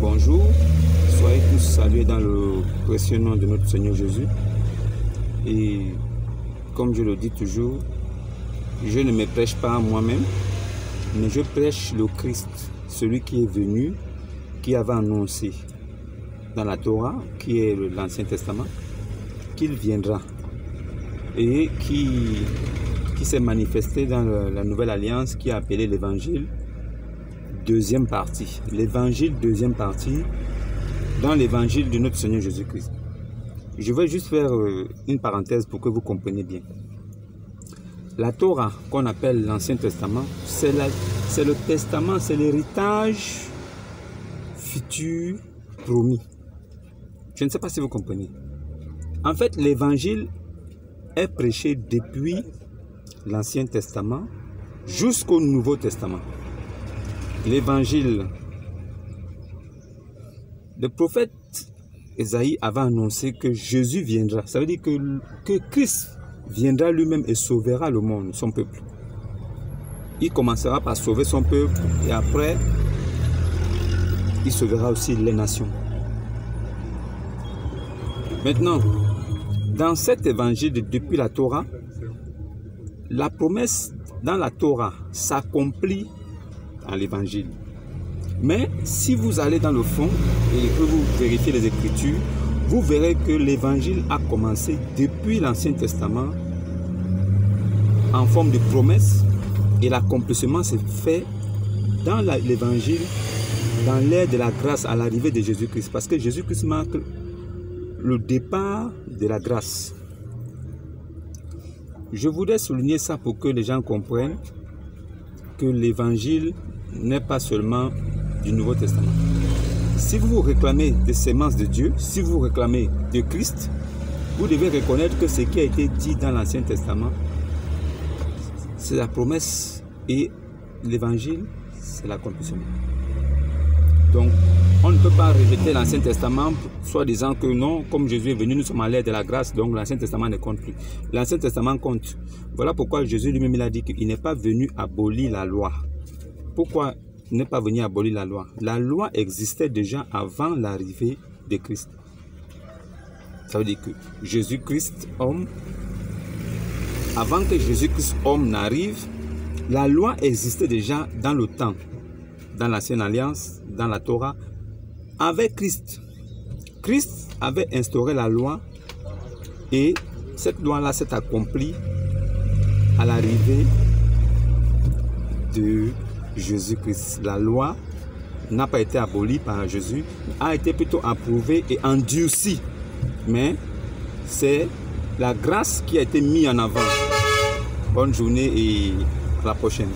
Bonjour, soyez tous salués dans le précieux nom de notre Seigneur Jésus. Et comme je le dis toujours, je ne me prêche pas à moi-même, mais je prêche le Christ, celui qui est venu, qui avait annoncé dans la Torah, qui est l'Ancien Testament, qu'il viendra et qui s'est manifesté dans la Nouvelle Alliance, qui est appelée l'Évangile, deuxième partie. L'Évangile, deuxième partie, dans l'Évangile de notre Seigneur Jésus-Christ. Je vais juste faire une parenthèse pour que vous compreniez bien. La Torah, qu'on appelle l'Ancien Testament, c'est le testament, c'est l'héritage futur promis. Je ne sais pas si vous comprenez. En fait, l'Évangile est prêché depuis l'Ancien Testament jusqu'au Nouveau Testament. L'Évangile, le prophète Ésaïe avait annoncé que Jésus viendra. Ça veut dire que Christ viendra lui-même et sauvera le monde, son peuple. Il commencera par sauver son peuple et après, il sauvera aussi les nations. Maintenant, dans cet évangile depuis la Torah, la promesse dans la Torah s'accomplit dans l'évangile. Mais si vous allez dans le fond et que vous vérifiez les Écritures, vous verrez que l'évangile a commencé depuis l'Ancien Testament en forme de promesse et l'accomplissement s'est fait dans l'évangile, dans l'ère de la grâce à l'arrivée de Jésus-Christ. Parce que Jésus-Christ marque le départ de la grâce. Je voudrais souligner ça pour que les gens comprennent que l'évangile n'est pas seulement du Nouveau Testament. Si vous réclamez des semences de Dieu, si vous réclamez de Christ, vous devez reconnaître que ce qui a été dit dans l'Ancien Testament, c'est la promesse et l'évangile, c'est l'accomplissement. Donc, on ne peut pas rejeter l'Ancien Testament, soit disant que non, comme Jésus est venu, nous sommes à l'ère de la grâce, donc l'Ancien Testament ne compte plus. L'Ancien Testament compte. Voilà pourquoi Jésus lui-même il a dit qu'il n'est pas venu abolir la loi. Pourquoi il n'est pas venu abolir la loi? La loi existait déjà avant l'arrivée de Christ. Ça veut dire que Jésus-Christ, homme, avant que Jésus-Christ, homme, n'arrive, la loi existait déjà dans le temps, dans l'Ancienne Alliance, dans la Torah, avec Christ. Christ avait instauré la loi et cette loi-là s'est accomplie à l'arrivée de Jésus-Christ. La loi n'a pas été abolie par Jésus, a été plutôt approuvée et endurcie. Mais c'est la grâce qui a été mise en avant. Bonne journée et à la prochaine.